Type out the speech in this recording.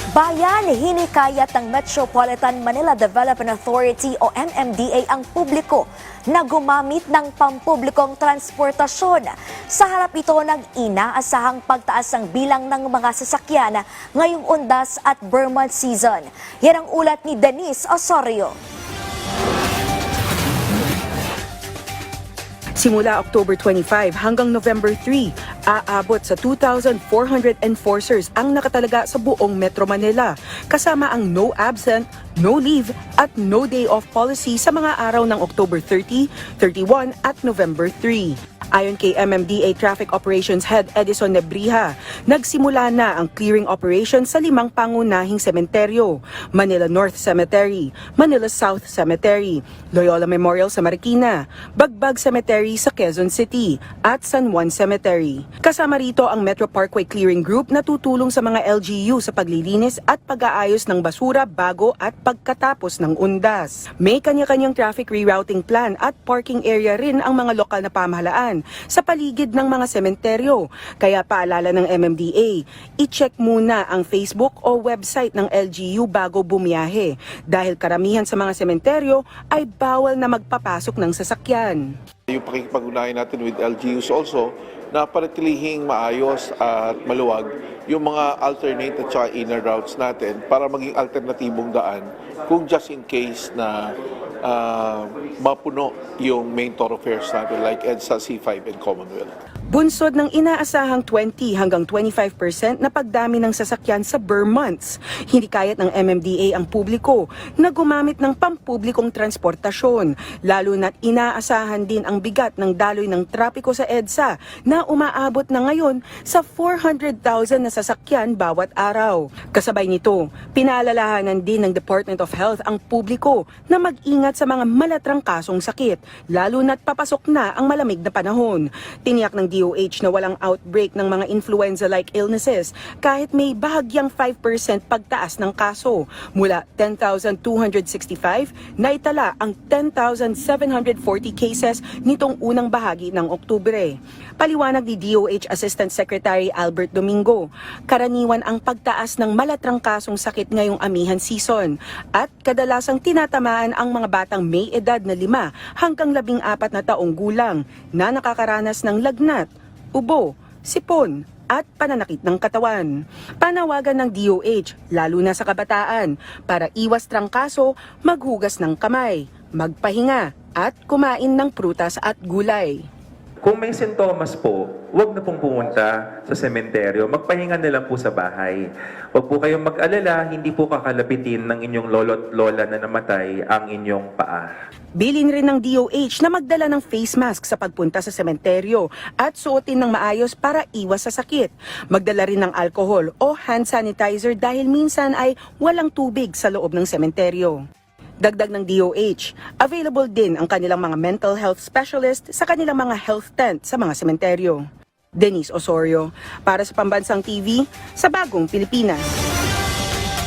Bayan, hinikayat ng Metropolitan Manila Development Authority o MMDA ang publiko na gumamit ng pampublikong transportasyon. Sa harap ito ng inaasahang pagtaas ng bilang ng mga sasakyan ngayong undas at Burr month season. Yan ang ulat ni Denise Osorio. Simula October 25 hanggang November 3, aabot sa 2,400 enforcers ang nakatalaga sa buong Metro Manila, kasama ang no absent, no leave at no day off policy sa mga araw ng October 30, 31 at November 3. Ayon kay MMDA Traffic Operations Head Edison Nebrija, nagsimula na ang clearing operation sa 5 pangunahing sementeryo: Manila North Cemetery, Manila South Cemetery, Loyola Memorial sa Marikina, Bagbag Cemetery sa Quezon City, at San Juan Cemetery. Kasama rito ang Metro Parkway Clearing Group na tutulong sa mga LGU sa paglilinis at pag-aayos ng basura bago at pagkatapos ng undas. May kanya-kanyang traffic rerouting plan at parking area rin ang mga lokal na pamahalaan sa paligid ng mga sementeryo. Kaya paalala ng MMDA, i-check muna ang Facebook o website ng LGU bago bumiyahe dahil karamihan sa mga sementeryo ay bawal na magpapasok ng sasakyan. Yung pakikipag-ugnayan natin with LGUs also na panatilihing maayos at maluwag yung mga alternate at saka inner routes natin para maging alternatibong daan kung just in case na mapuno yung main thoroughfares natin like EDSA, C5 and Commonwealth. Bunsod ng inaasahang 20 hanggang 25% na pagdami ng sasakyan sa Burr months, hindi kayat ng MMDA ang publiko na gumamit ng pampublikong transportasyon, lalo na't inaasahan din ang bigat ng daloy ng trapiko sa EDSA na umaabot na ngayon sa 400,000 na sasakyan bawat araw. Kasabay nito, pinaalalahanan din ng Department of Health ang publiko na mag-ingat sa mga malatrang kasong sakit, lalo na't papasok na ang malamig na panahon. Tiniyak ng DOH na walang outbreak ng mga influenza-like illnesses kahit may bahagyang 5% pagtaas ng kaso. Mula 10,265, naitala ang 10,740 cases nitong unang bahagi ng Oktubre. Paliwanag ni DOH Assistant Secretary Albert Domingo, karaniwan ang pagtaas ng malatrang kasong sakit ngayong amihan season at kadalasang tinatamaan ang mga batang may edad na 5 hanggang 14 na taong gulang na nakakaranas ng lagnat, ubo, sipon, at pananakit ng katawan. Panawagan ng DOH, lalo na sa kabataan, para iwas trangkaso, maghugas ng kamay, magpahinga, at kumain ng prutas at gulay. Kung may sintomas po, huwag na pong pumunta sa sementeryo. Magpahinga na lang po sa bahay. Huwag po kayong mag-alala, hindi po kakalapitin ng inyong lolo't lola na namatay ang inyong paa. Bilin rin ng DOH na magdala ng face mask sa pagpunta sa sementeryo at suotin ng maayos para iwas sa sakit. Magdala rin ng alcohol o hand sanitizer dahil minsan ay walang tubig sa loob ng sementeryo. Dagdag ng DOH, available din ang kanilang mga mental health specialist sa kanilang mga health tent sa mga sementeryo. Denise Osorio, para sa Pambansang TV, sa Bagong Pilipinas.